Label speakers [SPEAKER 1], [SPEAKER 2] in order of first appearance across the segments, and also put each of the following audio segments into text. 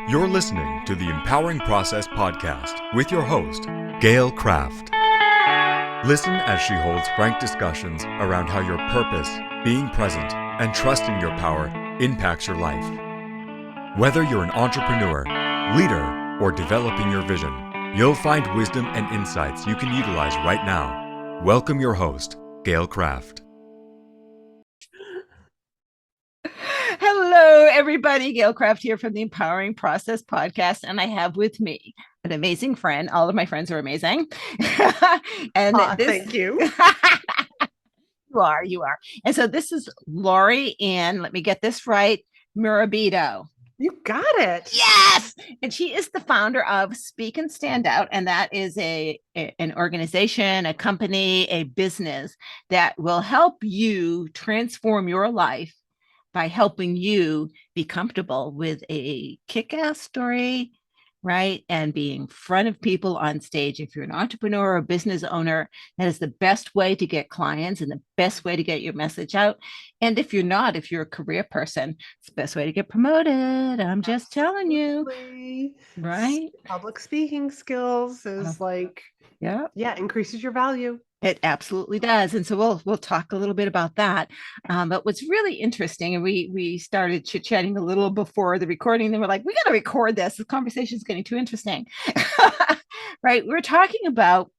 [SPEAKER 1] You're listening to the Empowering Process podcast with your host, Gail Kraft. Listen as she holds frank discussions around how your purpose, being present, and trusting your power impacts your life. Whether you're an entrepreneur, leader, or developing your vision, you'll find wisdom and insights you can utilize right now. Welcome your host, Gail Kraft.
[SPEAKER 2] Hello, everybody. Gail Kraft here from the Empowering Process podcast. And I have with me an amazing friend. All of my friends are amazing. And
[SPEAKER 3] Thank you.
[SPEAKER 2] you are. And so this is Laurie-Ann, let me get this right, Murabito.
[SPEAKER 3] You got it.
[SPEAKER 2] Yes. And she is the founder of Speak and Stand Out. And that is an organization, a company, a business that will help you transform your life by helping you be comfortable with a kick-ass story, right? And being in front of people on stage. If you're an entrepreneur or a business owner, that is the best way to get clients and the best way to get your message out. And if you're not, if you're a career person, it's the best way to get promoted. I'm just telling you, right?
[SPEAKER 3] Public speaking skills is
[SPEAKER 2] yeah,
[SPEAKER 3] increases your value.
[SPEAKER 2] It absolutely does. And so we'll talk a little bit about that. But what's really interesting, and we started chit-chatting a little before the recording, then we're like, we got to record this. The conversation is getting too interesting. Right? We're talking about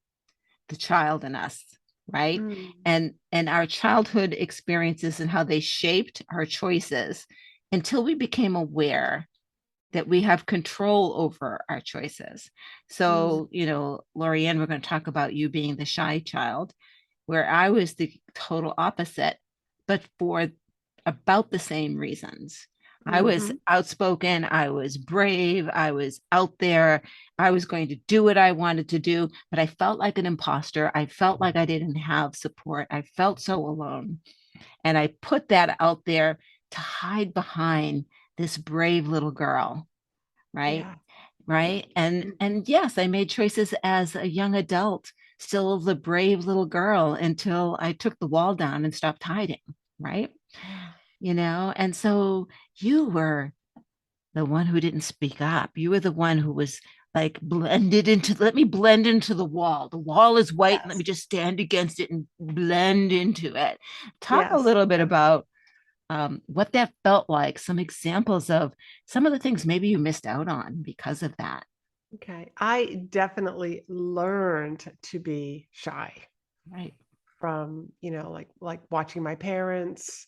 [SPEAKER 2] the child in us, right? And our childhood experiences and how they shaped our choices until we became aware that we have control over our choices. So, Laurie-Ann, we're going to talk about you being the shy child, where I was the total opposite, but for about the same reasons. I was outspoken, I was brave, I was out there, I was going to do what I wanted to do, but I felt like an imposter. I felt like I didn't have support. I felt so alone. And I put that out there to hide behind this brave little girl, right?
[SPEAKER 3] Yeah.
[SPEAKER 2] Right. And yes, I made choices as a young adult, still the brave little girl, until I took the wall down and stopped hiding, right? And so you were the one who didn't speak up. You were the one who was like let me blend into the wall. The wall is white. Yes. Let me just stand against it and blend into it. Talk a little bit about what that felt like, some examples of some of the things maybe you missed out on because of that.
[SPEAKER 3] Okay. I definitely learned to be shy.
[SPEAKER 2] Right.
[SPEAKER 3] From, like watching my parents,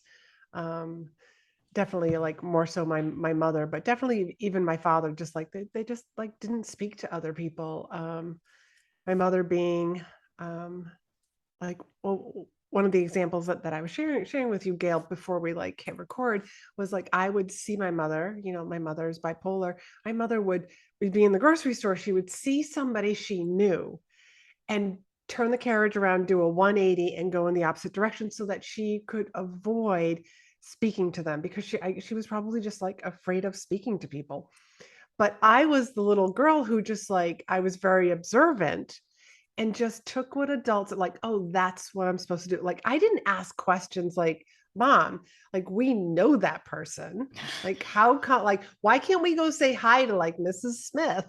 [SPEAKER 3] definitely like more so my mother, but definitely even my father, just like they just like didn't speak to other people. My mother being one of the examples that I was sharing with you, Gail, before we hit record, was like I would see my mother. My mother's bipolar. My mother would be in the grocery store. She would see somebody she knew and turn the carriage around, do a 180 and go in the opposite direction so that she could avoid speaking to them, because she was probably just like afraid of speaking to people. But I was the little girl who just I was very observant and just took what adults like, oh, that's what I'm supposed to do. Like, I didn't ask questions like, Mom, like, we know that person. Like, how come, why can't we go say hi to Mrs. Smith?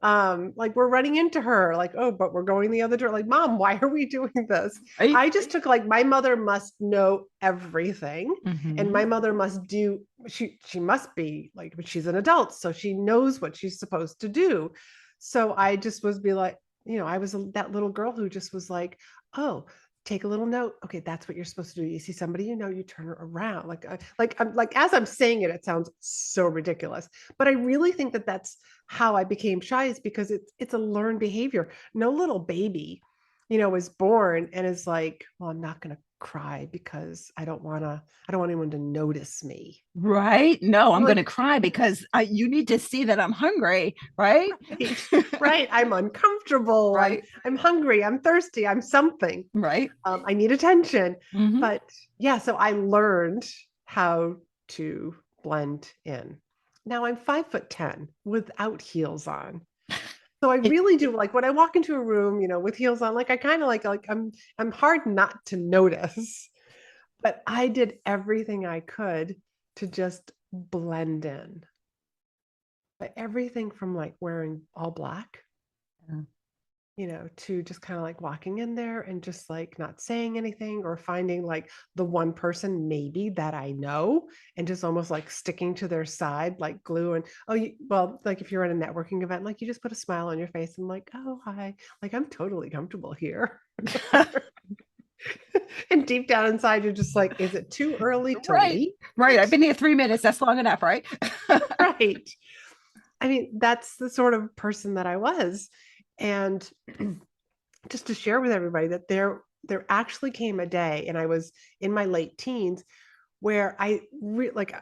[SPEAKER 3] Like, we're running into her, like, oh, but we're going the other direction. Like, Mom, why are we doing this? I just took my mother must know everything. And my mother must do, she must be like, she's an adult, so she knows what she's supposed to do. So I just was be like, I was that little girl who just was like, oh, take a little note. Okay, that's what you're supposed to do. You see somebody, you turn her around. I'm as I'm saying it, it sounds so ridiculous, but I really think that that's how I became shy, is because it's a learned behavior. No little baby, is born and is like, well, I'm not going to cry because I don't want anyone to notice me.
[SPEAKER 2] Right. No, I'm going to cry because you need to see that I'm hungry. Right.
[SPEAKER 3] Right. I'm uncomfortable. Right. I'm hungry. I'm thirsty. I'm something.
[SPEAKER 2] Right.
[SPEAKER 3] I need attention. But yeah, so I learned how to blend in. Now I'm 5'10" without heels on. So I really do, like, when I walk into a room, with heels on, like I kind of like I'm hard not to notice, but I did everything I could to just blend in. But everything from like wearing all black,
[SPEAKER 2] Yeah.
[SPEAKER 3] to just kind of like walking in there and just like not saying anything, or finding like the one person maybe that I know and just almost like sticking to their side like glue. And well, like if you're at a networking event, like you just put a smile on your face and like, oh, hi, like I'm totally comfortable here. And deep down inside, you're just like, is it too early to
[SPEAKER 2] Right.
[SPEAKER 3] leave?
[SPEAKER 2] Right. I've been here 3 minutes. That's long enough, right?
[SPEAKER 3] Right. I mean, that's the sort of person that I was. And just to share with everybody that there actually came a day, and I was in my late teens, where like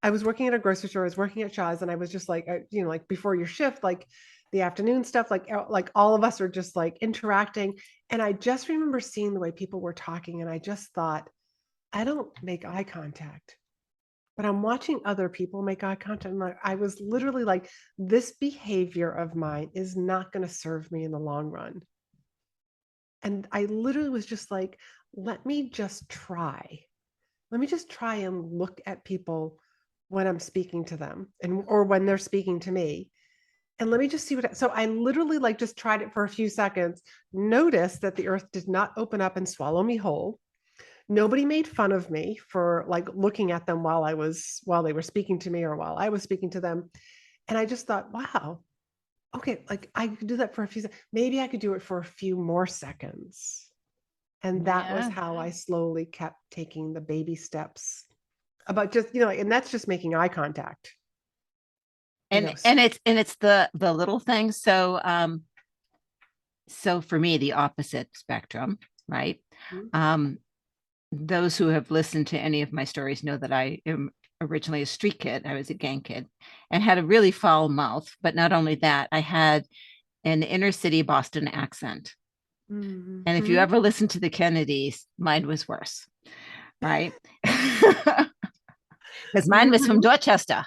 [SPEAKER 3] I was working at a grocery store, I was working at Shaw's, and I was just like, like before your shift, like the afternoon stuff, like all of us are just like interacting. And I just remember seeing the way people were talking, and I just thought, I don't make eye contact, but I'm watching other people make eye contact. And I was literally like, this behavior of mine is not going to serve me in the long run. And I literally was just like, let me just try. Let me just try and look at people when I'm speaking to them, or when they're speaking to me. And let me just see so I literally like just tried it for a few seconds, noticed that the earth did not open up and swallow me whole. Nobody made fun of me for like looking at them while they were speaking to me, or while I was speaking to them. And I just thought, wow, okay, like I could do that for a few seconds. Maybe I could do it for a few more seconds. And that was
[SPEAKER 2] Yeah.
[SPEAKER 3] how I slowly kept taking the baby steps about just, and that's just making eye contact, you
[SPEAKER 2] And
[SPEAKER 3] know.
[SPEAKER 2] it's the little things. So for me, the opposite spectrum, right?
[SPEAKER 3] Mhm.
[SPEAKER 2] Um, those who have listened to any of my stories know that I am originally a street kid. I was a gang kid and had a really foul mouth. But not only that, I had an inner city Boston accent. And if you
[SPEAKER 3] Mhm.
[SPEAKER 2] ever listen to the Kennedys, mine was worse, right? Because mine was from
[SPEAKER 3] Mhm.
[SPEAKER 2] Dorchester.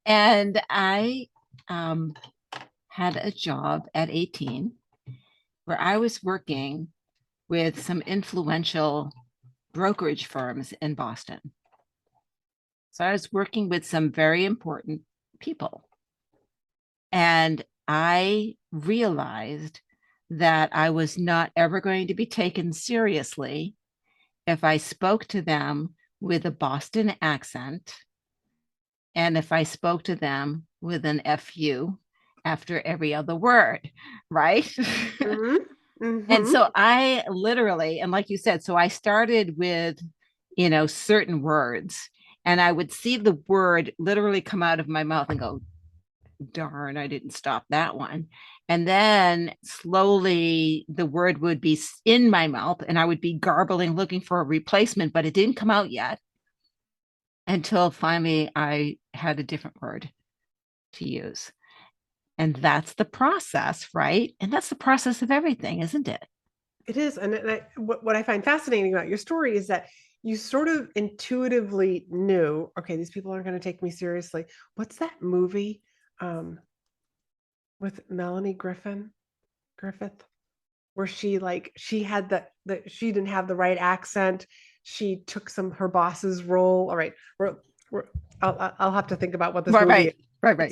[SPEAKER 2] And I um, had a job at 18 where I was working with some influential brokerage firms in Boston. So I was working with some very important people. And I realized that I was not ever going to be taken seriously if I spoke to them with a Boston accent, and if I spoke to them with an FU after every other word, right?
[SPEAKER 3] Mhm.
[SPEAKER 2] And
[SPEAKER 3] Mhm.
[SPEAKER 2] so I literally, and like you said, so I started with, certain words, and I would see the word literally come out of my mouth and go, darn, I didn't stop that one. And then slowly the word would be in my mouth and I would be garbling, looking for a replacement, but it didn't come out yet until finally I had a different word to use. And that's the process, right? And that's the process of everything, isn't it?
[SPEAKER 3] It is. And what I find fascinating about your story is that you sort of intuitively knew, okay, these people aren't going to take me seriously. What's that movie um, with Melanie Griffith, where she had the she didn't have the right accent. She took her boss's role. All right, we're I'll have to think about what this
[SPEAKER 2] Right,
[SPEAKER 3] movie is.
[SPEAKER 2] right, right,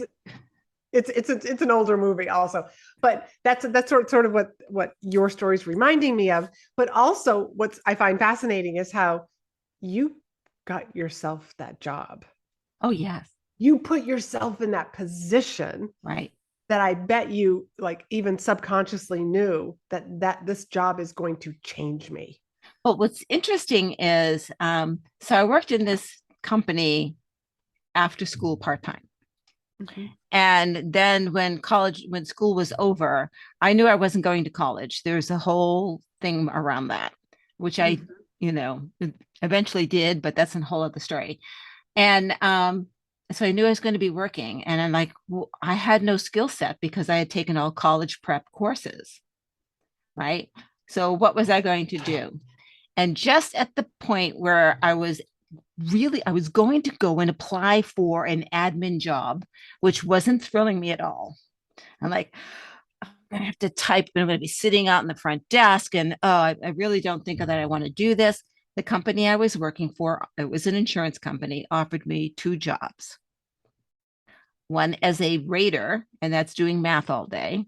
[SPEAKER 3] It's
[SPEAKER 2] right.
[SPEAKER 3] it's an older movie also, but that's sort of what your story's reminding me of. But also, what I find fascinating is how you got yourself that job.
[SPEAKER 2] Oh, yes,
[SPEAKER 3] You put yourself in that position
[SPEAKER 2] right.
[SPEAKER 3] that I bet you like even subconsciously knew that this job is going to change me.
[SPEAKER 2] But what's interesting is, so I worked in this company after school part time.
[SPEAKER 3] Mhm.
[SPEAKER 2] And then when school was over, I knew I wasn't going to college. There's a whole thing around that, which I,
[SPEAKER 3] Mhm.
[SPEAKER 2] you know, eventually did, but that's a whole other story. And so I knew I was going to be working. And I'm like, well, I had no skill set because I had taken all college prep courses, right? So what was I going to do? And just at the point where I was going to go and apply for an admin job, which wasn't thrilling me at all. I'm like, I'm going to have to type, and I'm going to be sitting out in the front desk. And I really don't think that I want to do this. The company I was working for, it was an insurance company, offered me two jobs. one as a rater, and that's doing math all day,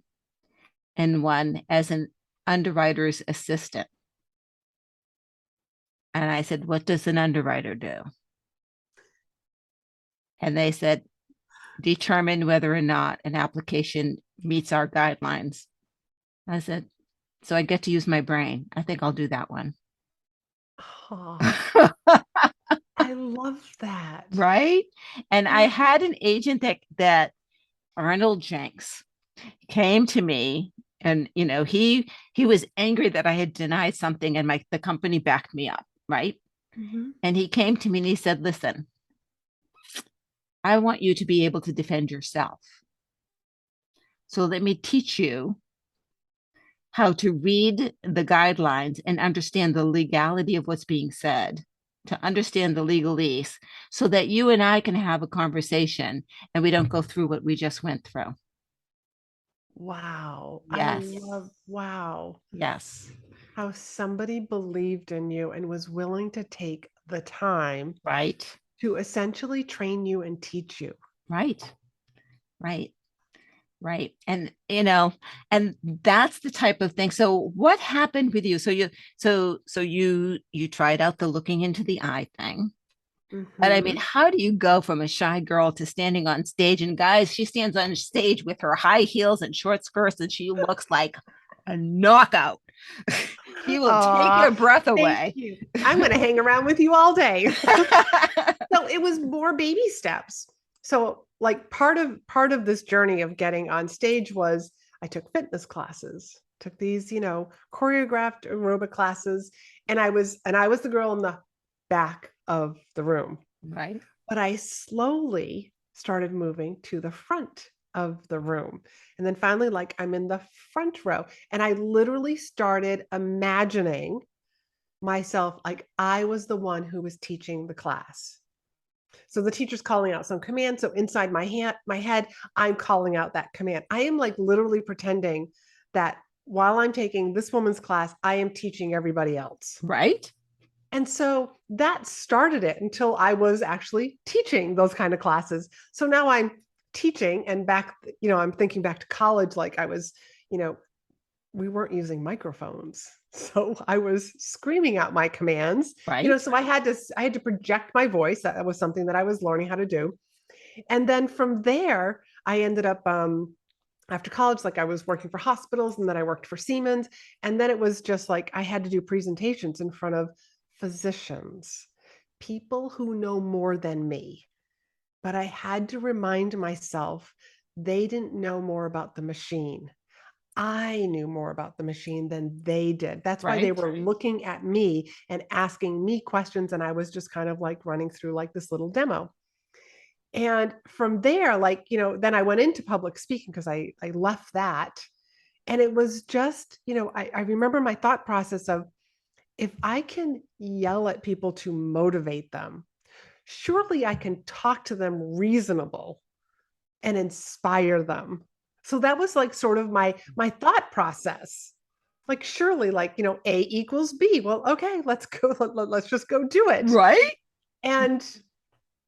[SPEAKER 2] and one as an underwriter's assistant. And I said, what does an underwriter do? And they said, determine whether or not an application meets our guidelines. I said, so I get to use my brain. I think I'll do that one.
[SPEAKER 3] Oh, I love that.
[SPEAKER 2] Right. And I had an agent that Arnold Jenks came to me, and he was angry that I had denied something, and the company backed me up, right?
[SPEAKER 3] Mm-hmm.
[SPEAKER 2] And he came to me and he said, listen, I want you to be able to defend yourself. So let me teach you how to read the guidelines and understand the legality of what's being said, to understand the legalese, so that you and I can have a conversation and we don't go through what we just went through.
[SPEAKER 3] Wow.
[SPEAKER 2] Yes.
[SPEAKER 3] Wow.
[SPEAKER 2] Yes.
[SPEAKER 3] How somebody believed in you and was willing to take the time
[SPEAKER 2] Right.
[SPEAKER 3] to essentially train you and teach you.
[SPEAKER 2] Right. Right. Right. And and that's the type of thing. So what happened with you? So you tried out the looking into the eye thing. But I mean,
[SPEAKER 3] Mm-hmm.
[SPEAKER 2] how do you go from a shy girl to standing on stage? And guys, she stands on stage with her high heels and short skirts, and she looks like a knockout. She will take your breath
[SPEAKER 3] Thank
[SPEAKER 2] away.
[SPEAKER 3] you. I'm going to hang around with you all day. So it was more baby steps. So like part of this journey of getting on stage was I took fitness classes, took these, choreographed aerobic classes, and I was the girl in the back of the room.
[SPEAKER 2] Right.
[SPEAKER 3] But I slowly started moving to the front of the room. And then finally, like I'm in the front row. And I literally started imagining myself like I was the one who was teaching the class. So the teacher's calling out some command. So inside my head, I'm calling out that command. I am like literally pretending that while I'm taking this woman's class, I am teaching everybody else.
[SPEAKER 2] Right.
[SPEAKER 3] And so that started it until I was actually teaching those kind of classes. So now I'm teaching, and back, I'm thinking back to college, like I was, we weren't using microphones. So I was screaming out my commands,
[SPEAKER 2] Right.
[SPEAKER 3] so I had to project my voice. That was something that I was learning how to do. And then from there, I ended up, after college, like I was working for hospitals, and then I worked for Siemens. And then it was just like I had to do presentations in front of physicians, people who know more than me. But I had to remind myself they didn't know more about the machine. I knew more about the machine than they did. That's why they were looking at me and asking me questions. And I was just kind of like running through like this little demo. And from there, like, then I went into public speaking because I left that. And it was just, I remember my thought process of, if I can yell at people to motivate them, surely I can talk to them reasonable and inspire them. So that was like sort of my thought process. Like, surely, like, A equals B. Well, okay, let's go. Let's just go do it.
[SPEAKER 2] Right.
[SPEAKER 3] And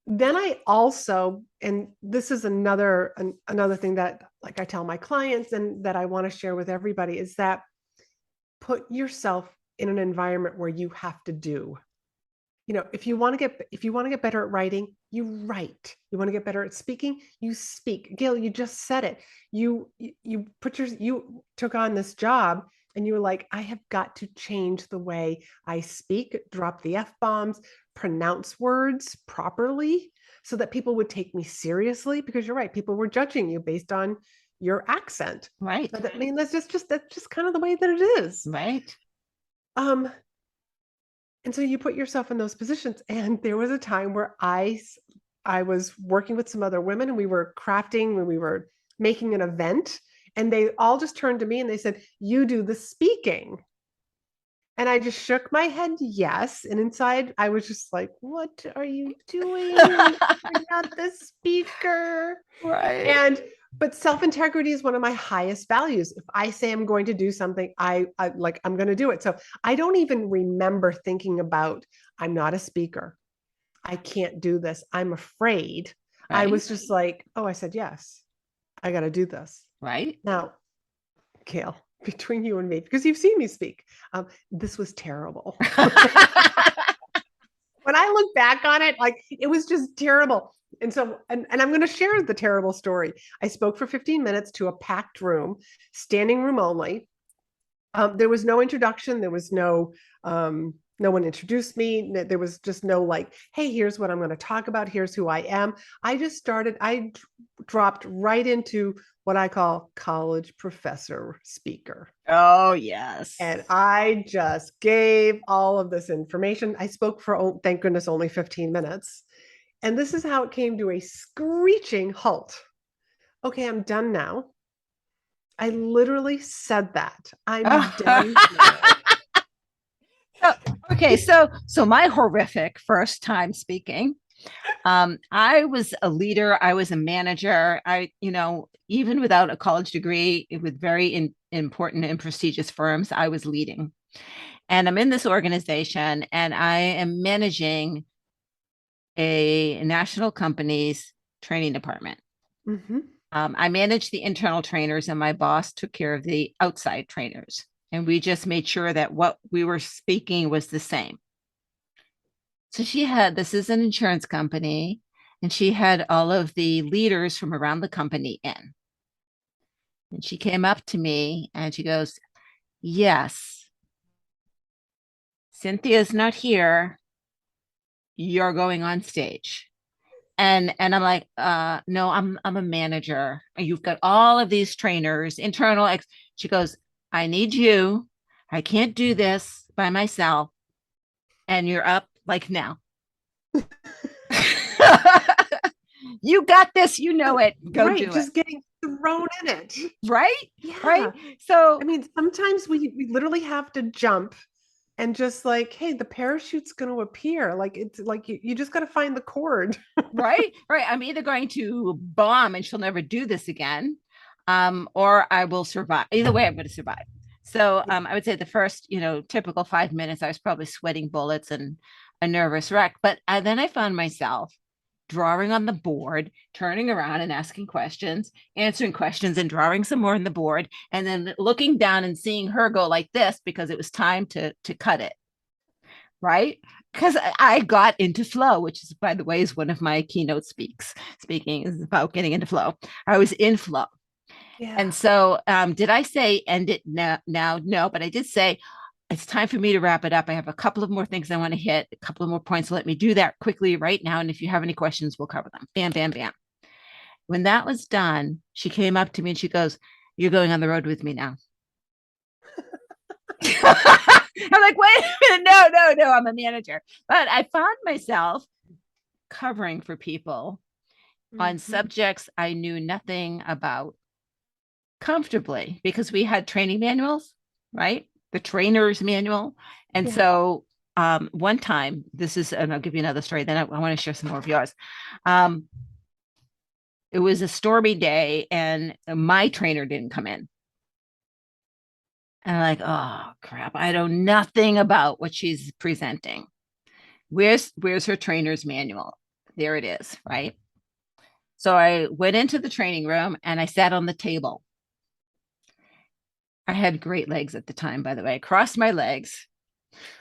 [SPEAKER 3] then I also, and this is another thing that like I tell my clients and that I want to share with everybody, is that put yourself in an environment where you have to do. If you want to get better at writing, you write. You want to get better at speaking, you speak. Gail, you just said it. You took on this job and you were like, I have got to change the way I speak, drop the F-bombs, pronounce words properly so that people would take me seriously, because you're right, people were judging you based on your accent.
[SPEAKER 2] Right.
[SPEAKER 3] But I mean, that's just kind of the way that it is.
[SPEAKER 2] Right.
[SPEAKER 3] And so you put yourself in those positions. And there was a time where I was working with some other women, and we were crafting, when we were making an event, and they all just turned to me and they said, you do the speaking. And I just shook my head, yes. And inside I was just like, what are you doing? You're not the speaker.
[SPEAKER 2] Right.
[SPEAKER 3] But self-integrity is one of my highest values. If I say I'm going to do something, I'm going to do it. So I don't even remember thinking about, I'm not a speaker, I can't do this, I'm afraid, I
[SPEAKER 2] right?
[SPEAKER 3] was just like, oh, I said, yes, I got to do this.
[SPEAKER 2] Right.
[SPEAKER 3] Now, Gail, between you and me, because you've seen me speak, this was terrible. When I look back on it, like it was just terrible. And so, and I'm going to share the terrible story. I spoke for 15 minutes to a packed room, standing room only. There was no introduction. There was no one introduced me. There was just no like, hey, here's what I'm going to talk about. Here's who I am. I dropped right into what I call college professor speaker.
[SPEAKER 2] Oh, yes.
[SPEAKER 3] And I just gave all of this information. I spoke for, oh, thank goodness, only 15 minutes. And this is how it came to a screeching halt. Okay, I'm done now. I literally said that. I'm done now.
[SPEAKER 2] Okay, so my horrific first time speaking. I was a leader, I was a manager. Even without a college degree, with very important and prestigious firms, I was leading. And I'm in this organization and I am managing a national company's training department.
[SPEAKER 3] Mm-hmm.
[SPEAKER 2] I managed the internal trainers and my boss took care of the outside trainers. And we just made sure that what we were speaking was the same. So this is an insurance company, and she had all of the leaders from around the company in. And she came up to me and she goes, yes, Cynthia's not here. You're going on stage. And I'm like, no, I'm a manager. You've got all of these trainers, internal. She goes, I need you. I can't do this by myself. And you're up like now. You got this. You know it. Go
[SPEAKER 3] right,
[SPEAKER 2] do
[SPEAKER 3] just
[SPEAKER 2] it.
[SPEAKER 3] getting thrown in it.
[SPEAKER 2] Right?
[SPEAKER 3] Yeah.
[SPEAKER 2] Right. So
[SPEAKER 3] I mean, sometimes we literally have to jump and just like, hey, the parachute's going to appear. Like it's like you just got to find the cord.
[SPEAKER 2] right. I'm either going to bomb and she'll never do this again, or I will survive. Either way, I'm going to survive. So I would say the first, typical 5 minutes, I was probably sweating bullets and a nervous wreck. But then I found myself drawing on the board, turning around and asking questions, answering questions, and drawing some more on the board, and then looking down and seeing her go like this because it was time to cut it. Right? Because I got into flow, which is, by the way, is one of my keynote speaking is about getting into flow. I was in flow.
[SPEAKER 3] Yeah.
[SPEAKER 2] And so did I say end it now? No, but I did say it's time for me to wrap it up. I have a couple of more things I want to hit, a couple of more points. Let me do that quickly right now. And if you have any questions, we'll cover them. Bam, bam, bam. When that was done, she came up to me and she goes, you're going on the road with me now. I'm like, wait a minute. No, I'm a manager. But I found myself covering for people on subjects I knew nothing about comfortably because we had training manuals, right? The trainer's manual. And so one time, and I'll give you another story, then I want to share some more of yours. It was a stormy day and my trainer didn't come in. And I'm like, oh crap, I know nothing about what she's presenting. Where's her trainer's manual? There it is, right? So I went into the training room and I sat on the table. I had great legs at the time, by the way. I crossed my legs.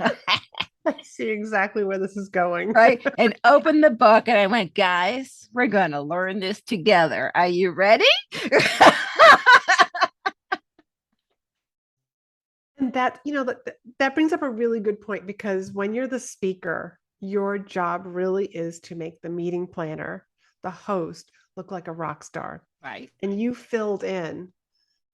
[SPEAKER 3] I see exactly where this is going.
[SPEAKER 2] Right. And opened the book and I went, guys, we're going to learn this together. Are you ready?
[SPEAKER 3] And that brings up a really good point because when you're the speaker, your job really is to make the meeting planner, the host, look like a rock star.
[SPEAKER 2] Right.
[SPEAKER 3] And you filled in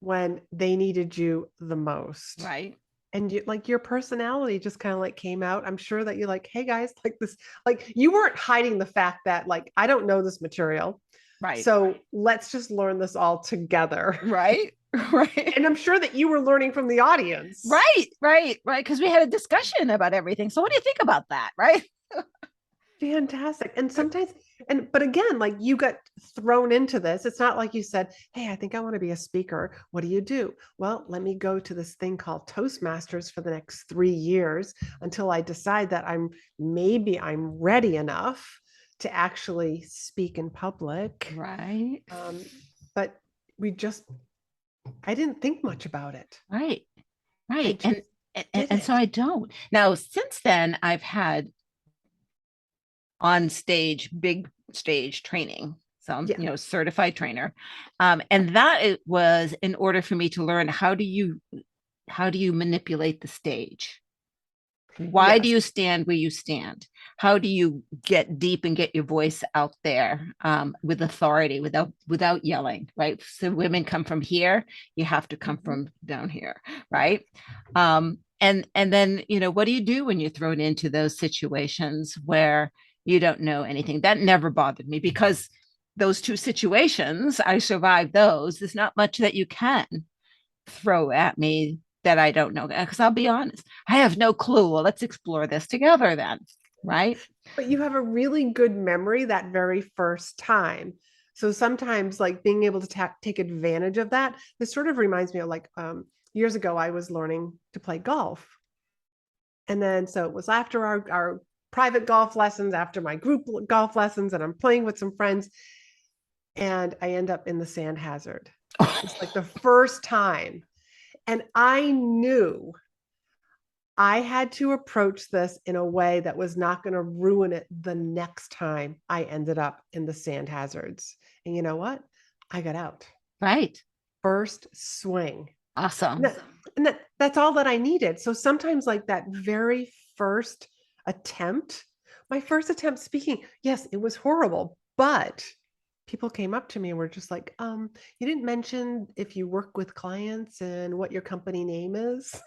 [SPEAKER 3] when they needed you the most.
[SPEAKER 2] Right.
[SPEAKER 3] And your personality just kind of like came out. I'm sure that you're like, hey guys, like this, like you weren't hiding the fact that like, I don't know this material.
[SPEAKER 2] Right.
[SPEAKER 3] So let's just learn this all together.
[SPEAKER 2] Right. Right.
[SPEAKER 3] And I'm sure that you were learning from the audience.
[SPEAKER 2] Right. Because we had a discussion about everything. So what do you think about that? Right.
[SPEAKER 3] Fantastic. And sometimes, but again, like you got thrown into this. It's not like you said, hey, I think I want to be a speaker. What do you do? Well, let me go to this thing called Toastmasters for the next 3 years until I decide that I'm ready enough to actually speak in public.
[SPEAKER 2] Right.
[SPEAKER 3] But I didn't think much about it.
[SPEAKER 2] Right.
[SPEAKER 3] I
[SPEAKER 2] Right.
[SPEAKER 3] just did
[SPEAKER 2] And so
[SPEAKER 3] it.
[SPEAKER 2] I don't. Now, since then, I've had on stage, big stage training. So,
[SPEAKER 3] Yeah.
[SPEAKER 2] certified trainer. And that it was in order for me to learn how do you manipulate the stage? Why do
[SPEAKER 3] Yes.
[SPEAKER 2] you stand where you stand? How do you get deep and get your voice out there with authority without yelling, right? So women come from here, you have to come from down here, right? And then what do you do when you're thrown into those situations where you don't know anything? That never bothered me because those two situations, I survived those. There's not much that you can throw at me that I don't know. Because I'll be honest, I have no clue. Well, let's explore this together then, right?
[SPEAKER 3] But you have a really good memory that very first time. So sometimes, like being able to take advantage of that. This sort of reminds me of like years ago, I was learning to play golf. And then so it was after our private golf lessons, after my group golf lessons, and I'm playing with some friends. And I end up in the sand hazard. It's like the first time. And I knew I had to approach this in a way that was not going to ruin it the next time I ended up in the sand hazards. And you know what? I got out.
[SPEAKER 2] Right.
[SPEAKER 3] First swing.
[SPEAKER 2] Awesome.
[SPEAKER 3] That's all that I needed. So sometimes like that very first attempt, my first attempt speaking, yes, it was horrible, but people came up to me and were just like, you didn't mention if you work with clients and what your company name is.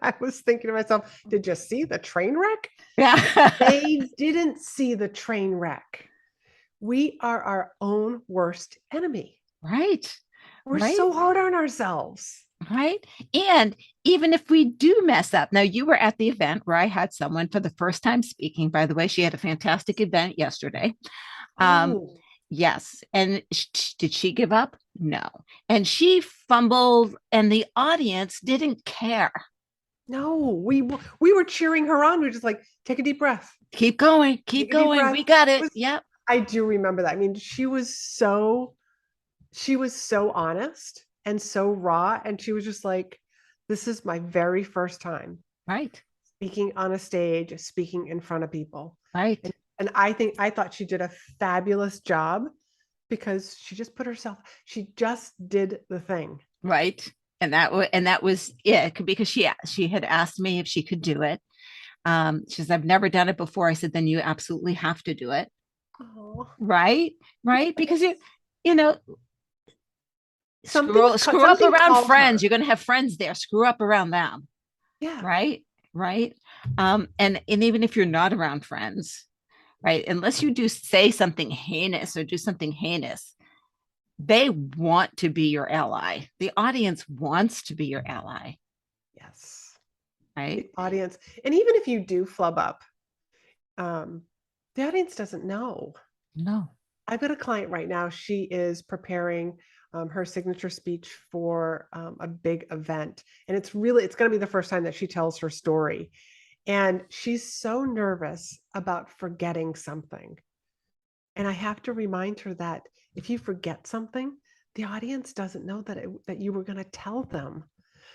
[SPEAKER 3] I was thinking to myself, did you see the train wreck?
[SPEAKER 2] Yeah.
[SPEAKER 3] They didn't see the train wreck. We are our own worst enemy.
[SPEAKER 2] Right.
[SPEAKER 3] We're
[SPEAKER 2] Right.
[SPEAKER 3] so hard on ourselves.
[SPEAKER 2] Right. And even if we do mess up, now you were at the event where I had someone for the first time speaking, by the way, she had a fantastic event yesterday.
[SPEAKER 3] Oh,
[SPEAKER 2] Yes. And did she give up? No. And she fumbled, and the audience didn't care.
[SPEAKER 3] no, we were cheering her on. We were just like, take a deep breath.
[SPEAKER 2] Keep going. Keep
[SPEAKER 3] Take a deep
[SPEAKER 2] going.
[SPEAKER 3] breath.
[SPEAKER 2] We got it. Yep.
[SPEAKER 3] I do remember that. I mean, she was so honest and so raw. And she was just like, this is my very first time
[SPEAKER 2] Right.
[SPEAKER 3] speaking on a stage, speaking in front of people.
[SPEAKER 2] Right.
[SPEAKER 3] And I thought she did a fabulous job because she just she just did the thing.
[SPEAKER 2] Right. And that was it because she had asked me if she could do it. She says, I've never done it before. I said, then you absolutely have to do it.
[SPEAKER 3] Oh,
[SPEAKER 2] Right. Right. Because you know, screw up
[SPEAKER 3] something
[SPEAKER 2] around friends.
[SPEAKER 3] her.
[SPEAKER 2] You're going to have friends there. Screw up around them.
[SPEAKER 3] Yeah.
[SPEAKER 2] Right. Right. And even if you're not around friends, right, unless you do say something heinous or do something heinous, they want to be your ally. The audience wants to be your ally.
[SPEAKER 3] Yes.
[SPEAKER 2] Right.
[SPEAKER 3] The audience. And even if you do flub up, the audience doesn't know.
[SPEAKER 2] No.
[SPEAKER 3] I've got a client right now. She is preparing her signature speech for a big event. And it's going to be the first time that she tells her story. And she's so nervous about forgetting something. And I have to remind her that if you forget something, the audience doesn't know that you were going to tell them.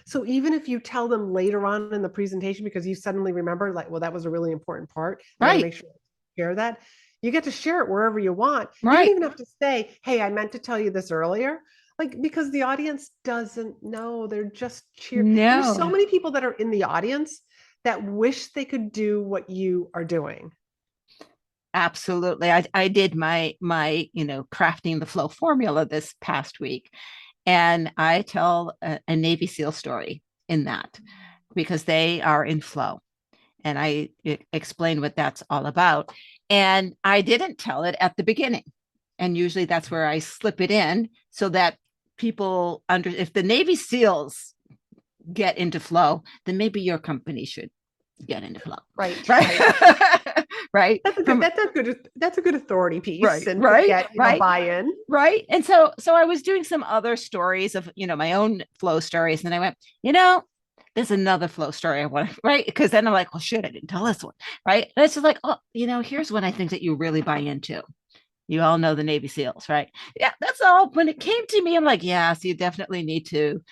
[SPEAKER 3] So even if you tell them later on in the presentation, because you suddenly remember, like, well, that was a really important part. I got to make sure to share that. You get to share it wherever you want. You don't even have to say, hey, I meant to tell you this earlier. Like, because the audience doesn't know. They're just cheering.
[SPEAKER 2] No.
[SPEAKER 3] There's so many people that are in the audience that wish they could do what you are doing.
[SPEAKER 2] Absolutely. I did my crafting the flow formula this past week. And I tell a Navy SEAL story in that because they are in flow. And I explain what that's all about. And I didn't tell it at the beginning. And usually that's where I slip it in so that people if the Navy SEALs get into flow, then maybe your company should get into flow.
[SPEAKER 3] Right.
[SPEAKER 2] Right.
[SPEAKER 3] That's a good authority piece.
[SPEAKER 2] Right.
[SPEAKER 3] And
[SPEAKER 2] right.
[SPEAKER 3] Get,
[SPEAKER 2] right.
[SPEAKER 3] Buy-in.
[SPEAKER 2] Right. And so I was doing some other stories of, my own flow stories. And I went, there's another flow story I want to, right? Because then I'm like, well, shit, I didn't tell this one, right? And it's just like, oh, here's one I think that you really buy into. You all know the Navy SEALs, right? Yeah, that's all. When it came to me, I'm like, yeah, so you definitely need to,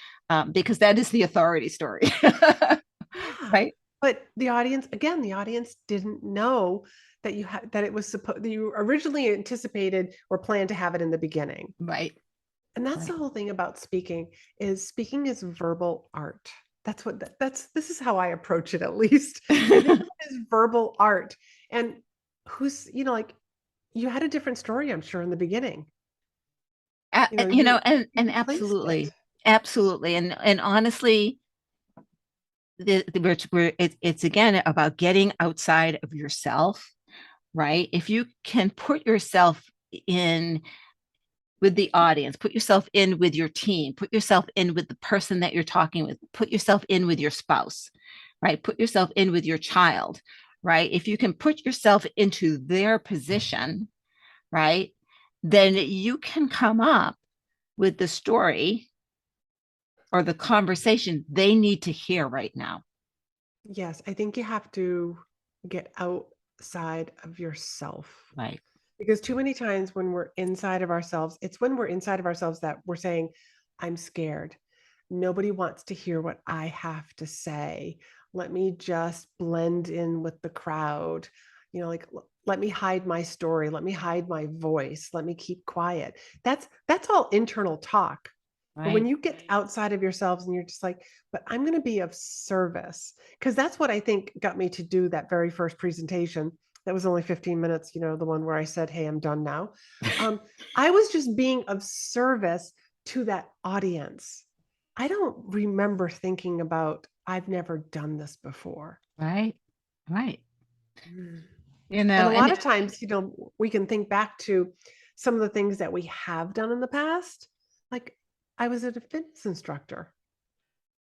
[SPEAKER 2] because that is the authority story,
[SPEAKER 3] Yeah.
[SPEAKER 2] right?
[SPEAKER 3] But the audience, again, the audience didn't know that you had that it was supposed that you originally anticipated or planned to have it in the beginning.
[SPEAKER 2] Right.
[SPEAKER 3] And that's
[SPEAKER 2] Right.
[SPEAKER 3] the whole thing about speaking is verbal art. That's what that's this is how I approach it, at least. I think it is verbal art. And who's, like, you had a different story, I'm sure, in the beginning. You
[SPEAKER 2] and
[SPEAKER 3] replaced it.
[SPEAKER 2] absolutely, and honestly, it's again about getting outside of yourself, right? If you can put yourself in with the audience, put yourself in with your team, put yourself in with the person that you're talking with, put yourself in with your spouse, right? Put yourself in with your child, right? If you can put yourself into their position, right, then you can come up with the story or the conversation they need to hear right now.
[SPEAKER 3] Yes, I think you have to get outside of yourself.
[SPEAKER 2] Right.
[SPEAKER 3] Because too many times when we're inside of ourselves, it's when we're inside of ourselves that we're saying, I'm scared. Nobody wants to hear what I have to say. Let me just blend in with the crowd. Like, let me hide my story. Let me hide my voice. Let me keep quiet. That's all internal talk. But when
[SPEAKER 2] Right.
[SPEAKER 3] you get outside of yourselves and you're just like, but I'm going to be of service, because that's what I think got me to do that very first presentation. That was only 15 minutes, the one where I said, hey, I'm done now. I was just being of service to that audience. I don't remember thinking about, I've never done this before.
[SPEAKER 2] Right. Right.
[SPEAKER 3] Mm.
[SPEAKER 2] You
[SPEAKER 3] And
[SPEAKER 2] know,
[SPEAKER 3] a
[SPEAKER 2] and
[SPEAKER 3] lot of times, we can think back to some of the things that we have done in the past. Like, I was a fitness instructor.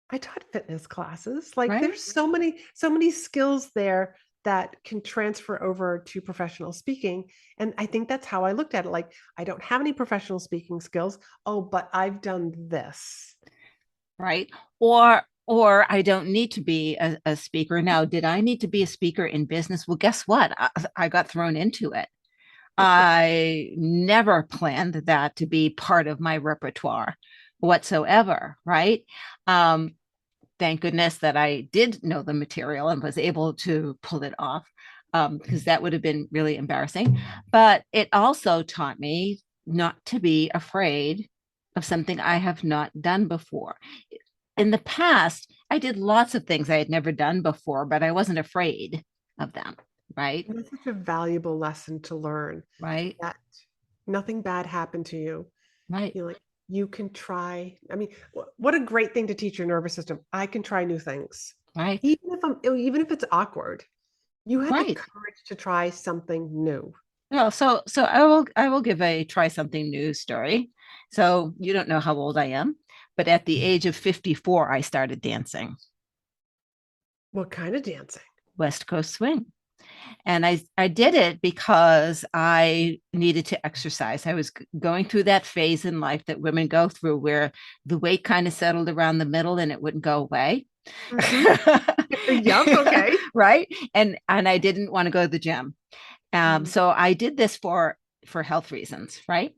[SPEAKER 3] I taught fitness classes. Like,
[SPEAKER 2] right.
[SPEAKER 3] there's so many skills there that can transfer over to professional speaking. And I think that's how I looked at it. Like, I don't have any professional speaking skills. Oh, but I've done this.
[SPEAKER 2] Right. Or I don't need to be a speaker. Now, did I need to be a speaker in business? Well, guess what? I got thrown into it. I never planned that to be part of my repertoire whatsoever, right? Um, thank goodness that I did know the material and was able to pull it off, because that would have been really embarrassing. But it also taught me not to be afraid of something I have not done before. In the past, I did lots of things I had never done before, but I wasn't afraid of them, right?
[SPEAKER 3] And that's such a valuable lesson to learn,
[SPEAKER 2] Right,
[SPEAKER 3] that nothing bad happened to you.
[SPEAKER 2] right,
[SPEAKER 3] Like, you can try. I mean, what a great thing to teach your nervous system. I can try new things.
[SPEAKER 2] right,
[SPEAKER 3] Even if it's awkward, you had the
[SPEAKER 2] right.
[SPEAKER 3] courage to try something new.
[SPEAKER 2] Well, so I will give a try something new story. So you don't know how old I am, but at the age of 54, I started dancing
[SPEAKER 3] What kind of dancing?
[SPEAKER 2] West Coast swing. And I did it because I needed to exercise. I was going through that phase in life that women go through where the weight kind of settled around the middle and it wouldn't go away.
[SPEAKER 3] Mhm. Yep. Okay.
[SPEAKER 2] Right. And I didn't want to go to the gym.
[SPEAKER 3] Mhm.
[SPEAKER 2] So I did this for health reasons, right?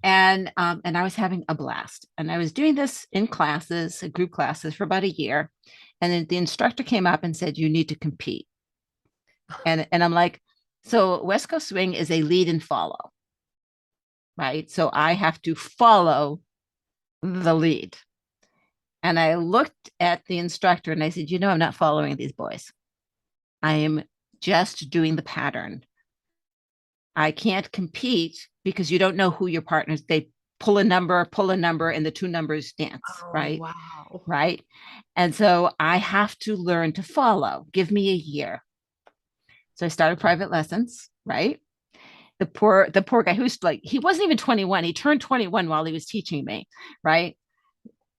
[SPEAKER 2] And I was having a blast. And I was doing this in classes, group classes for about a year. And then the instructor came up and said, you need to compete. And I'm like, so West Coast Swing is a lead and follow, right? So I have to follow the lead. And I looked at the instructor and I said, I'm not following these boys. I am just doing the pattern. I can't compete because you don't know who your partners, they pull a number, and the two numbers dance,
[SPEAKER 3] Oh,
[SPEAKER 2] right?
[SPEAKER 3] wow.
[SPEAKER 2] Right. And so I have to learn to follow. Give me a year. So I started private lessons, right? The poor guy who's like, he wasn't even 21. He turned 21 while he was teaching me, right?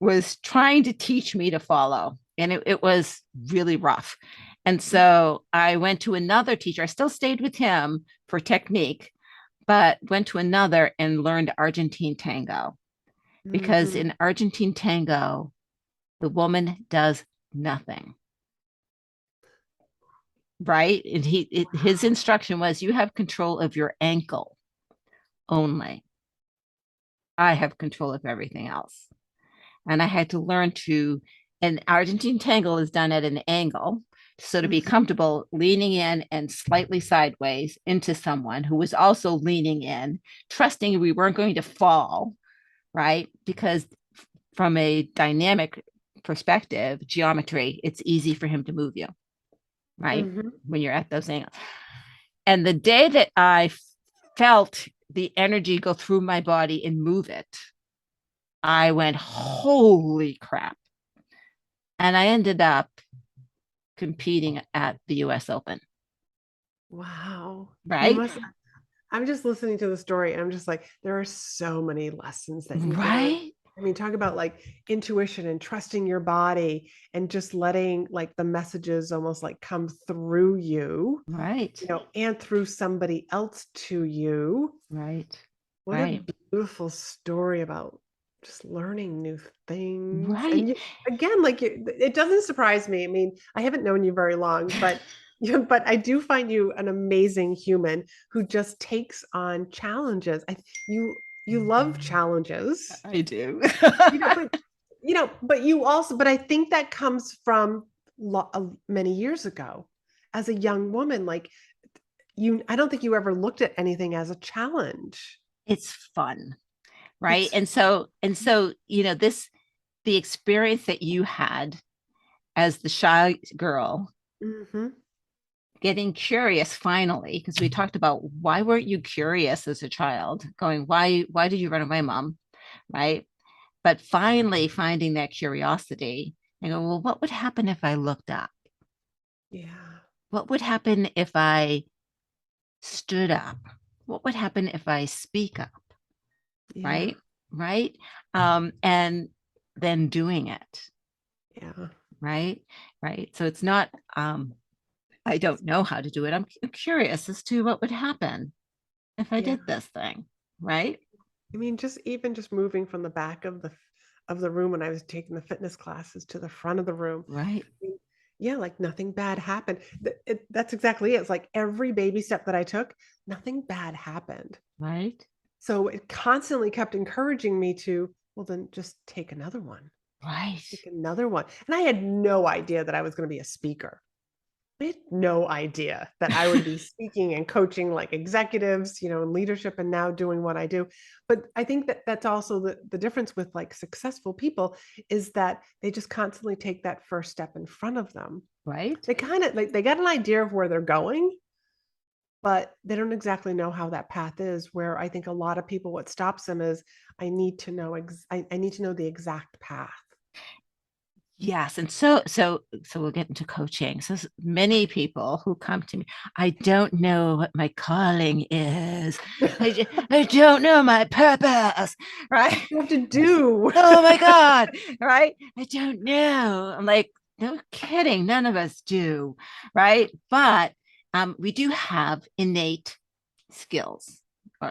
[SPEAKER 2] Was trying to teach me to follow. And it was really rough. And so I went to another teacher. I still stayed with him for technique, but went to another and learned Argentine tango, because
[SPEAKER 3] Mhm.
[SPEAKER 2] in Argentine tango, the woman does nothing. Right. And his instruction was, you have control of your ankle only. I have control of everything else. And I had to learn to, and Argentine tango is done at an angle. So to be comfortable leaning in and slightly sideways into someone who was also leaning in, trusting we weren't going to fall, right? Because from a dynamic perspective, geometry, it's easy for him to move you, right? When you're at those angles. And the day that I felt the energy go through my body and move it, I went, holy crap. And I ended up competing at the US Open.
[SPEAKER 3] Wow.
[SPEAKER 2] Right.
[SPEAKER 3] I'm just listening to the story and I'm just like, there are so many lessons that you
[SPEAKER 2] right.
[SPEAKER 3] I mean, talk about like intuition and trusting your body and just letting like the messages almost like come through you,
[SPEAKER 2] right,
[SPEAKER 3] and through somebody else to you.
[SPEAKER 2] Right.
[SPEAKER 3] What a beautiful story about just learning new things.
[SPEAKER 2] Right.
[SPEAKER 3] And again, like it doesn't surprise me. I mean, I haven't known you very long, but but I do find you an amazing human who just takes on challenges. You love challenges.
[SPEAKER 2] I do.
[SPEAKER 3] But you also, but I think that comes from many years ago as a young woman. Like I don't think you ever looked at anything as a challenge.
[SPEAKER 2] It's fun. Right. And so, the experience that you had as the shy girl, getting curious finally, because we talked about why weren't you curious as a child, going, why did you run away, Mom? Right. But finally finding that curiosity and go, well, what would happen if I looked up?
[SPEAKER 3] Yeah.
[SPEAKER 2] What would happen if I stood up? What would happen if I speak up?
[SPEAKER 3] Yeah.
[SPEAKER 2] Right. And then doing it.
[SPEAKER 3] Yeah.
[SPEAKER 2] Right. So it's not, I don't know how to do it. I'm curious as to what would happen if I did this thing. Right.
[SPEAKER 3] I mean, just moving from the back of the room when I was taking the fitness classes to the front of the room.
[SPEAKER 2] Right.
[SPEAKER 3] Yeah, like nothing bad happened. That's exactly it. It's like every baby step that I took, nothing bad happened.
[SPEAKER 2] Right.
[SPEAKER 3] So it constantly kept encouraging me to, well, then just take another one.
[SPEAKER 2] Right.
[SPEAKER 3] Take another one. And I had no idea that I was going to be a speaker. I had no idea that I would be speaking and coaching like executives, in leadership and now doing what I do. But I think that that's also the difference with like successful people is that they just constantly take that first step in front of them.
[SPEAKER 2] Right.
[SPEAKER 3] They kind of like, they got an idea of where they're going, but they don't exactly know how that path is, where I think a lot of people, what stops them is I need to know, I need to know the exact path.
[SPEAKER 2] Yes. And so we'll get into coaching. So many people who come to me, I don't know what my calling is. I don't know my purpose. Right.
[SPEAKER 3] You have to do.
[SPEAKER 2] Oh my God. Right. I don't know. I'm like, no kidding. None of us do. Right. But we do have innate skills.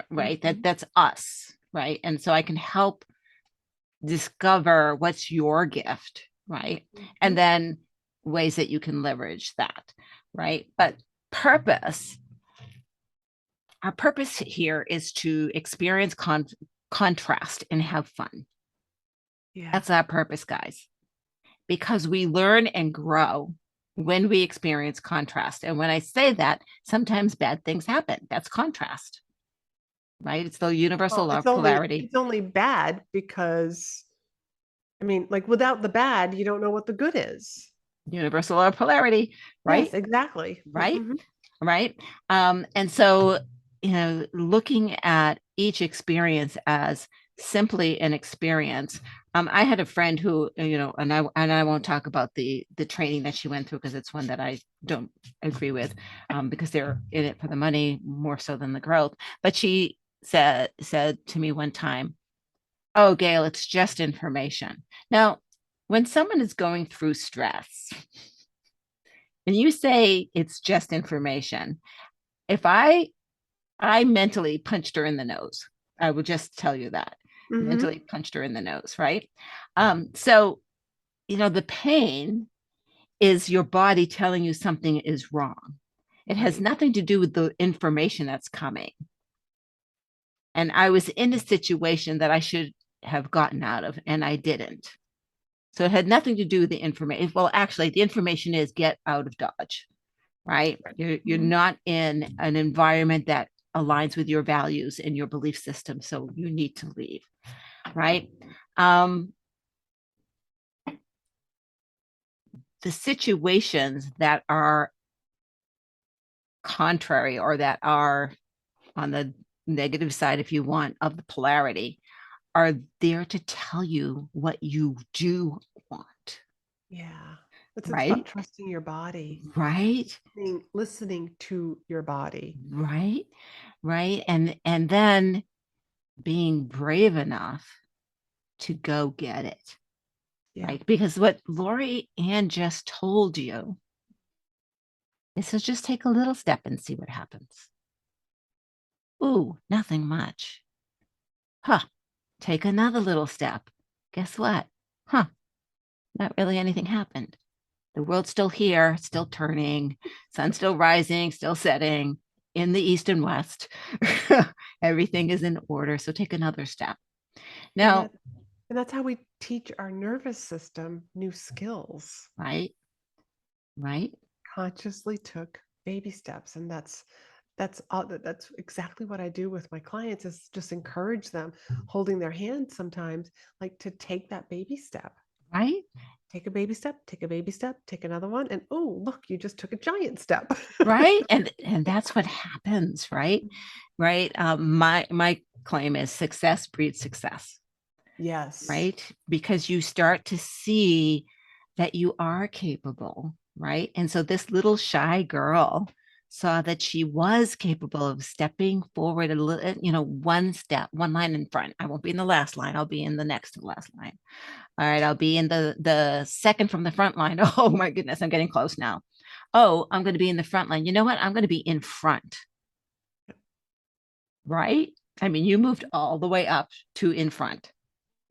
[SPEAKER 2] Right. That's us. Right. And so I can help discover what's your gift. Right. And then ways that you can leverage that. Right. But our purpose here is to experience contrast and have fun.
[SPEAKER 3] Yeah.
[SPEAKER 2] That's our purpose, guys, because we learn and grow when we experience contrast. And when I say that, sometimes bad things happen. That's contrast, right? It's the universal law of polarity.
[SPEAKER 3] It's only bad because, I mean, like without the bad, you don't know what the good is.
[SPEAKER 2] Universal law of polarity, right?
[SPEAKER 3] Yes, exactly.
[SPEAKER 2] Right. Right. And so, looking at each experience as simply an experience. I had a friend who, and I won't talk about the training that she went through because it's one that I don't agree with, because they're in it for the money more so than the growth. But she said to me one time, "Oh, Gail, it's just information." Now, when someone is going through stress, and you say it's just information, if I mentally punched her in the nose, I will just tell you that. Mentally punched her in the nose, right? So, the pain is your body telling you something is wrong. It has nothing to do with the information that's coming. And I was in a situation that I should have gotten out of, and I didn't. So it had nothing to do with the information. Well, actually, the information is get out of Dodge, right? You're not in an environment that aligns with your values and your belief system. So you need to leave, right? The situations that are contrary or that are on the negative side, if you want, of the polarity are there to tell you what you do want.
[SPEAKER 3] Yeah. It's
[SPEAKER 2] right?
[SPEAKER 3] about trusting your body.
[SPEAKER 2] Right.
[SPEAKER 3] Listening to your body.
[SPEAKER 2] Right. Right. And then being brave enough to go get it.
[SPEAKER 3] Yeah.
[SPEAKER 2] Right. Because what Laurie-Ann just told you is to just take a little step and see what happens. Ooh, nothing much. Huh. Take another little step. Guess what? Huh. Not really anything happened. The world's still here, still turning, sun's still rising, still setting in the east and west. Everything is in order. So take another step. Now,
[SPEAKER 3] and that's how we teach our nervous system new skills.
[SPEAKER 2] Right.
[SPEAKER 3] Consciously took baby steps. And that's exactly what I do with my clients, is just encourage them, holding their hand sometimes, like to take that baby step.
[SPEAKER 2] Right.
[SPEAKER 3] Take a baby step, take a baby step, take another one. And oh, look, you just took a giant step.
[SPEAKER 2] Right. And that's what happens, right? Right. My claim is success breeds success.
[SPEAKER 3] Yes.
[SPEAKER 2] Right. Because you start to see that you are capable. Right. And so this little shy girl saw that she was capable of stepping forward a little, one step, one line in front. I won't be in the last line. I'll be in the next to last line. All right. I'll be in the second from the front line. Oh my goodness. I'm getting close now. Oh, I'm going to be in the front line. You know what? I'm going to be in front. Right. I mean, you moved all the way up to in front.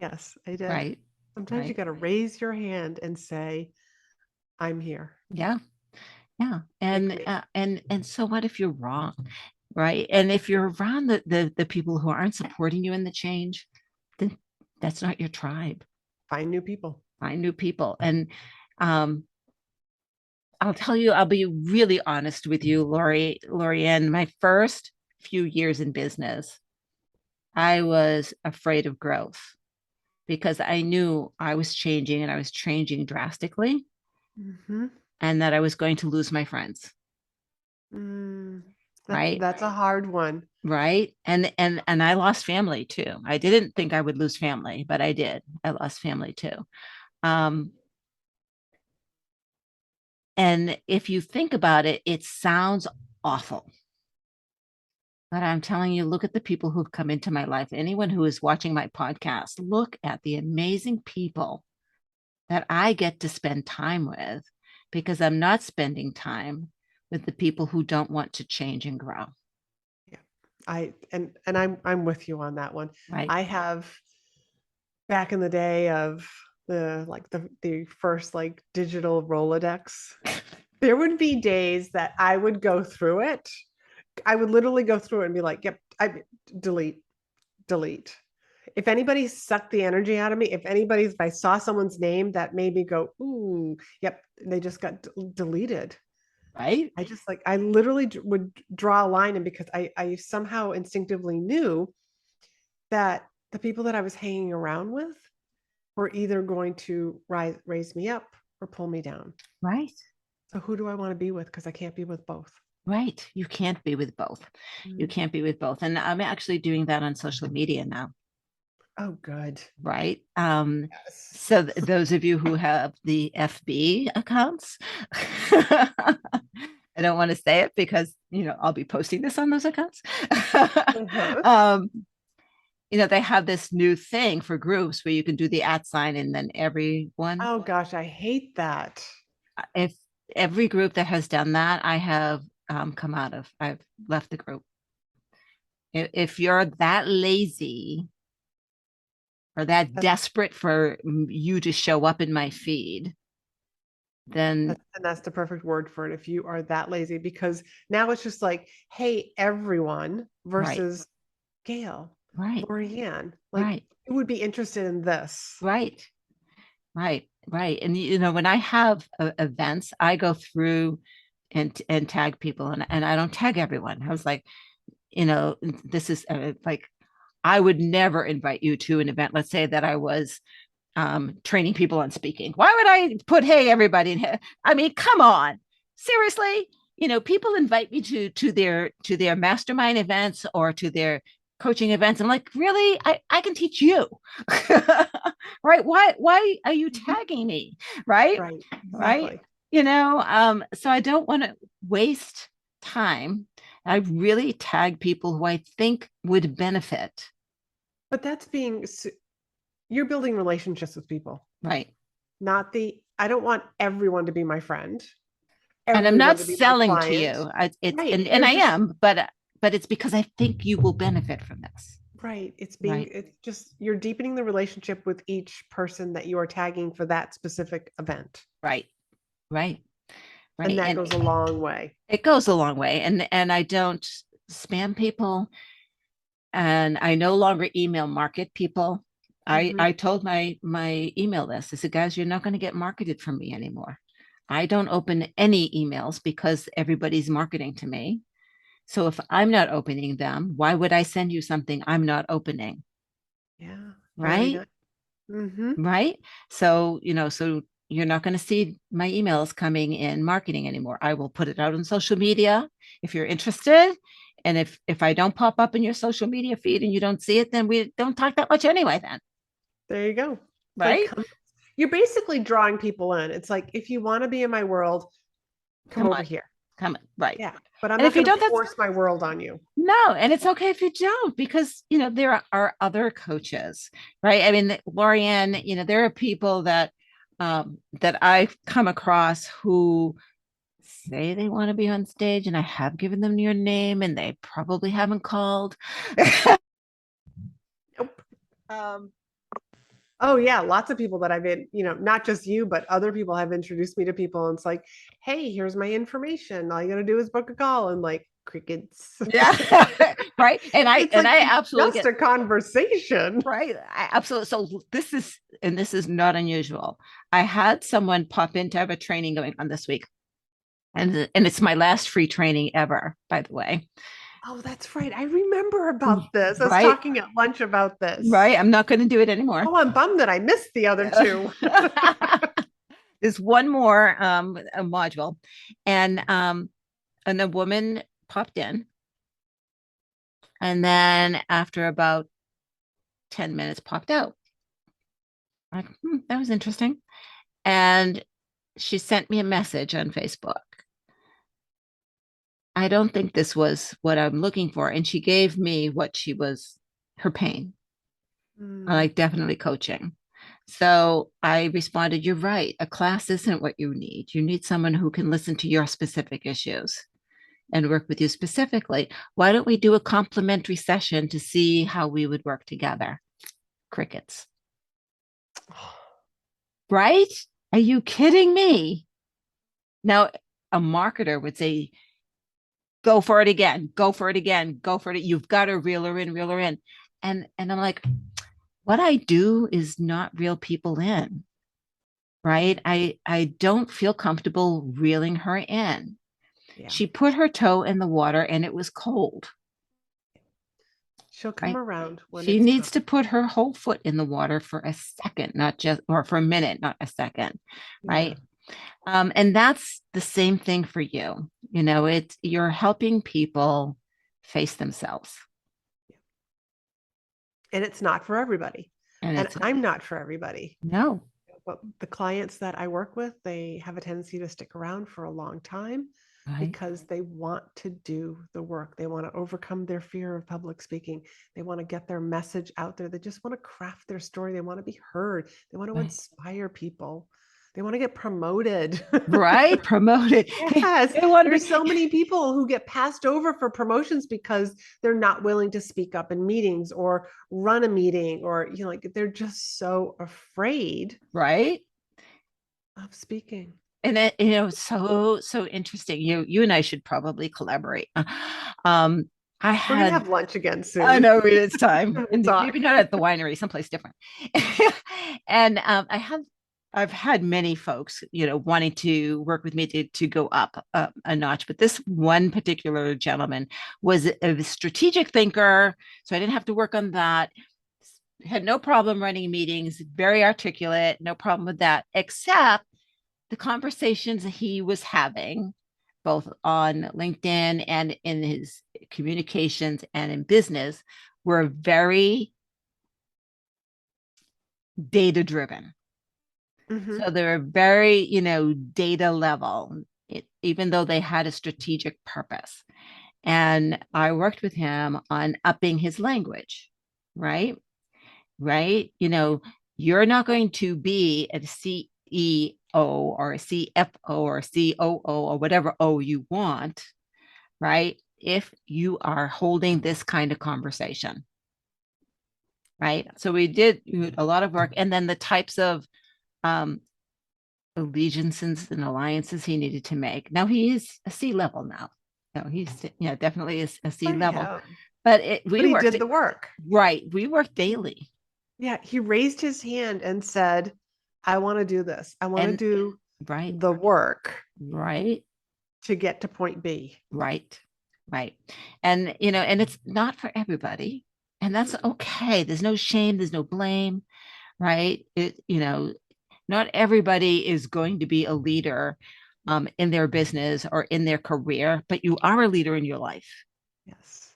[SPEAKER 3] Yes, I did.
[SPEAKER 2] Right.
[SPEAKER 3] Sometimes you got to raise your hand and say, I'm here.
[SPEAKER 2] Yeah. Yeah. And so what if you're wrong? Right. And if you're around the people who aren't supporting you in the change, then that's not your tribe.
[SPEAKER 3] Find new people.
[SPEAKER 2] Find new people. And I'll tell you, I'll be really honest with you, Laurie-Ann, my first few years in business, I was afraid of growth because I knew I was changing and I was changing drastically, and that I was going to lose my friends. Right.
[SPEAKER 3] That's a hard one.
[SPEAKER 2] Right. And I lost family too. I didn't think I would lose family, but I did. I lost family too. And if you think about it, it sounds awful. But I'm telling you, look at the people who've come into my life. Anyone who is watching my podcast, look at the amazing people that I get to spend time with, because I'm not spending time with the people who don't want to change and grow.
[SPEAKER 3] Yeah. I'm with you on that one.
[SPEAKER 2] Right.
[SPEAKER 3] I have, back in the day of the first digital Rolodex, there would be days that I would go through it. I would literally go through it and be like, yep, delete. If anybody sucked the energy out of me, if I saw someone's name that made me go, ooh, yep, they just got deleted.
[SPEAKER 2] Right.
[SPEAKER 3] I literally would draw a line, and because I somehow instinctively knew that the people that I was hanging around with were either going to raise me up or pull me down.
[SPEAKER 2] Right.
[SPEAKER 3] So who do I want to be with? Because I can't be with both.
[SPEAKER 2] Right. You can't be with both. You can't be with both. And I'm actually doing that on social media now.
[SPEAKER 3] Oh, good.
[SPEAKER 2] Right. So those of you who have the FB accounts, I don't want to say it because, I'll be posting this on those accounts. They have this new thing for groups where you can do the @ sign and then everyone.
[SPEAKER 3] Oh gosh, I hate that.
[SPEAKER 2] If every group that has done that, I have come out of, I've left the group. If you're that lazy or that desperate for you to show up in my feed, then
[SPEAKER 3] And that's the perfect word for it. If you are that lazy, because now it's just like, hey, everyone
[SPEAKER 2] right,
[SPEAKER 3] versus Gail,
[SPEAKER 2] right,
[SPEAKER 3] Laurie-Ann, like
[SPEAKER 2] right,
[SPEAKER 3] who would be interested in this?
[SPEAKER 2] right, right, right. And when I have events, I go through and tag people, and I don't tag everyone. I was like, this is like, I would never invite you to an event. Let's say that I was training people on speaking. Why would I put, hey, everybody in here? I mean, come on, seriously. People invite me to their mastermind events or to their coaching events. I'm like, really? I can teach you. Right? Why are you
[SPEAKER 3] Mhm.
[SPEAKER 2] tagging me? Right?
[SPEAKER 3] Right,
[SPEAKER 2] Right?
[SPEAKER 3] exactly.
[SPEAKER 2] So I don't want to waste time. I really tag people who I think would benefit.
[SPEAKER 3] But you're building relationships with people,
[SPEAKER 2] Right.
[SPEAKER 3] not I don't want everyone to be my friend,
[SPEAKER 2] And I'm
[SPEAKER 3] everyone
[SPEAKER 2] not
[SPEAKER 3] to be my
[SPEAKER 2] selling to
[SPEAKER 3] client.
[SPEAKER 2] you. It's
[SPEAKER 3] Right.
[SPEAKER 2] and
[SPEAKER 3] You're
[SPEAKER 2] I
[SPEAKER 3] just
[SPEAKER 2] am, but it's because I think you will benefit from this.
[SPEAKER 3] right.
[SPEAKER 2] Right.
[SPEAKER 3] It's just, you're deepening the relationship with each person that you are tagging for that specific event.
[SPEAKER 2] Right. Right.
[SPEAKER 3] And
[SPEAKER 2] Right.
[SPEAKER 3] that
[SPEAKER 2] And
[SPEAKER 3] goes a long way.
[SPEAKER 2] it goes a long way. And I don't spam people, and I no longer email market people.
[SPEAKER 3] Mhm.
[SPEAKER 2] I told my email list, I said, guys, you're not going to get marketed from me anymore. I don't open any emails because everybody's marketing to me. So if I'm not opening them, why would I send you something I'm not opening?
[SPEAKER 3] Yeah, very
[SPEAKER 2] Right.
[SPEAKER 3] nice. Mhm.
[SPEAKER 2] Right. So you're not going to see my emails coming in marketing anymore. I will put it out on social media if you're interested. And if I don't pop up in your social media feed and you don't see it, then we don't talk that much anyway then.
[SPEAKER 3] There you go. It's like,
[SPEAKER 2] Right.
[SPEAKER 3] you're basically drawing people in. It's like, if you want to be in my world, come
[SPEAKER 2] Come
[SPEAKER 3] over
[SPEAKER 2] on.
[SPEAKER 3] here.
[SPEAKER 2] Come on. Right.
[SPEAKER 3] Yeah. But I'm
[SPEAKER 2] And
[SPEAKER 3] not
[SPEAKER 2] if you
[SPEAKER 3] going to
[SPEAKER 2] don't, that's
[SPEAKER 3] force my world on you.
[SPEAKER 2] no. And it's okay if you don't, because there are other coaches, right? I mean, Laurie-Ann, there are people that I've come across who say they want to be on stage, and I have given them your name and they probably haven't called.
[SPEAKER 3] Nope. Um, oh yeah, lots of people that I've been, not just you, but other people have introduced me to people, and it's like, hey, here's my information. All you gotta do is book a call, and like, crickets.
[SPEAKER 2] Yeah. Right. And I
[SPEAKER 3] It's
[SPEAKER 2] and
[SPEAKER 3] like,
[SPEAKER 2] I
[SPEAKER 3] it's
[SPEAKER 2] absolutely
[SPEAKER 3] just
[SPEAKER 2] get
[SPEAKER 3] a conversation.
[SPEAKER 2] right. I absolutely. So this is not unusual. I had someone pop in to have a training going on this week. And it's my last free training ever, by the way.
[SPEAKER 3] Oh, that's right. I remember about this. I was
[SPEAKER 2] Right.
[SPEAKER 3] talking at lunch about this.
[SPEAKER 2] Right. I'm not going to do it anymore.
[SPEAKER 3] Oh, I'm bummed that I missed the other two.
[SPEAKER 2] There's one more a module, and a woman popped in, and then after about 10 minutes popped out. Like, that was interesting. And she sent me a message on Facebook. I don't think this was what I'm looking for. And she gave me what she was, her pain,
[SPEAKER 3] Mm,
[SPEAKER 2] like definitely coaching. So I responded, you're right. A class isn't what you need. You need someone who can listen to your specific issues and work with you specifically. Why don't we do a complimentary session to see how we would work together? Crickets. Right? Are you kidding me? Now, a marketer would say, go for it again, go for it again, go for it. You've got to reel her in, reel her in. And I'm like, what I do is not reel people in, right? I don't feel comfortable reeling her in.
[SPEAKER 3] yeah.
[SPEAKER 2] She put her toe in the water and it was cold,
[SPEAKER 3] She'll come
[SPEAKER 2] right?
[SPEAKER 3] around when
[SPEAKER 2] She
[SPEAKER 3] it's time.
[SPEAKER 2] needs to put her whole foot in the water for a second, not just, or for a minute, not a second,
[SPEAKER 3] Yeah.
[SPEAKER 2] right? And that's the same thing for you. You're helping people face themselves.
[SPEAKER 3] And it's not for everybody.
[SPEAKER 2] And
[SPEAKER 3] And
[SPEAKER 2] it's
[SPEAKER 3] I'm not for everybody.
[SPEAKER 2] no,
[SPEAKER 3] But the clients that I work with, they have a tendency to stick around for a long time
[SPEAKER 2] right,
[SPEAKER 3] because they want to do the work. They want to overcome their fear of public speaking. They want to get their message out there. They just want to craft their story. They want to be heard. They want to
[SPEAKER 2] right,
[SPEAKER 3] inspire people. They want to get promoted.
[SPEAKER 2] right, promoted.
[SPEAKER 3] Yes,
[SPEAKER 2] They want to
[SPEAKER 3] there's
[SPEAKER 2] be
[SPEAKER 3] so many people who get passed over for promotions because they're not willing to speak up in meetings or run a meeting, or like, they're just so afraid
[SPEAKER 2] right,
[SPEAKER 3] of speaking.
[SPEAKER 2] And it, so interesting. You and I should probably collaborate. I
[SPEAKER 3] We're gonna
[SPEAKER 2] had
[SPEAKER 3] have lunch again soon.
[SPEAKER 2] I know it's time,
[SPEAKER 3] We'll
[SPEAKER 2] and
[SPEAKER 3] talk.
[SPEAKER 2] maybe not at the winery, someplace different. And I've had many folks, wanting to work with me to go up a notch, but this one particular gentleman was a strategic thinker, so I didn't have to work on that. Had no problem running meetings, very articulate, no problem with that, except the conversations he was having, both on LinkedIn and in his communications and in business, were very data driven.
[SPEAKER 3] Mhm.
[SPEAKER 2] So they were very, data level, even though they had a strategic purpose. And I worked with him on upping his language, right? Right. You're not going to be a CEO or a CFO or a COO or whatever O you want, right? If you are holding this kind of conversation, right? So we did a lot of work, and then the types of um, allegiances and alliances he needed to make. Now he is a C level now. No, he's definitely is a C
[SPEAKER 3] For
[SPEAKER 2] level,
[SPEAKER 3] him.
[SPEAKER 2] but
[SPEAKER 3] But he did the work.
[SPEAKER 2] right. We worked daily,
[SPEAKER 3] Yeah, he raised his hand and said, I want to do this. I want to
[SPEAKER 2] and
[SPEAKER 3] do
[SPEAKER 2] right,
[SPEAKER 3] the work
[SPEAKER 2] right,
[SPEAKER 3] to get to point B.
[SPEAKER 2] right, right, and and it's not for everybody, and that's okay. There's no shame. There's no blame, right? Not everybody is going to be a leader in their business or in their career, but you are a leader in your life.
[SPEAKER 3] Yes.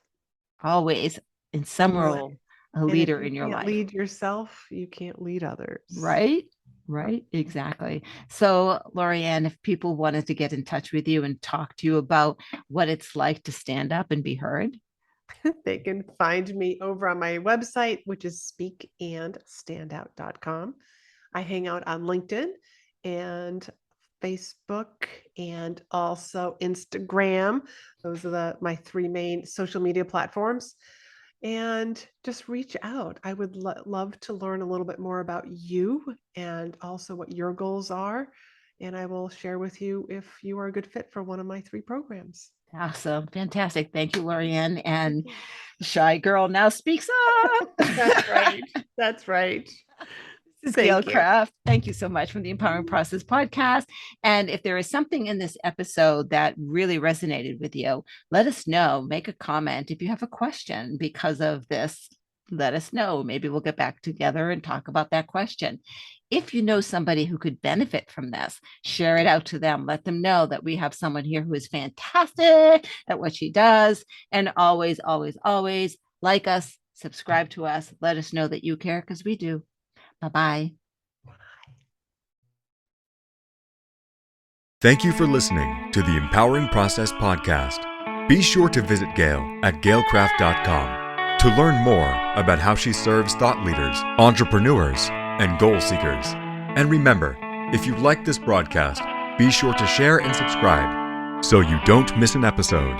[SPEAKER 2] Always, in some
[SPEAKER 3] Well,
[SPEAKER 2] role, a
[SPEAKER 3] and if
[SPEAKER 2] leader
[SPEAKER 3] you
[SPEAKER 2] in your
[SPEAKER 3] can't
[SPEAKER 2] life.
[SPEAKER 3] lead yourself, you can't lead others.
[SPEAKER 2] Right? Right, exactly. So, Laurie-Ann, if people wanted to get in touch with you and talk to you about what it's like to stand up and be heard.
[SPEAKER 3] They can find me over on my website, which is speakandstandout.com. I hang out on LinkedIn and Facebook and also Instagram. Those are my three main social media platforms. And just reach out. I would love to learn a little bit more about you and also what your goals are. And I will share with you if you are a good fit for one of my three programs.
[SPEAKER 2] Awesome. Fantastic. Thank you, Laurie-Ann. And Shy Girl now speaks up.
[SPEAKER 3] That's right. That's right.
[SPEAKER 2] This is Gail
[SPEAKER 3] Thank you.
[SPEAKER 2] Kraft. Thank you so much from the Empowering Process podcast. And if there is something in this episode that really resonated with you, let us know. Make a comment. If you have a question because of this, let us know. Maybe we'll get back together and talk about that question. If you know somebody who could benefit from this, share it out to them. Let them know that we have someone here who is fantastic at what she does. And always, always, always like us, subscribe to us. Let us know that you care, because we do. Bye-bye.
[SPEAKER 1] Thank you for listening to the Empowering Process podcast. Be sure to visit Gail at gailcraft.com to learn more about how she serves thought leaders, entrepreneurs, and goal seekers. And remember, if you like this broadcast, be sure to share and subscribe so you don't miss an episode.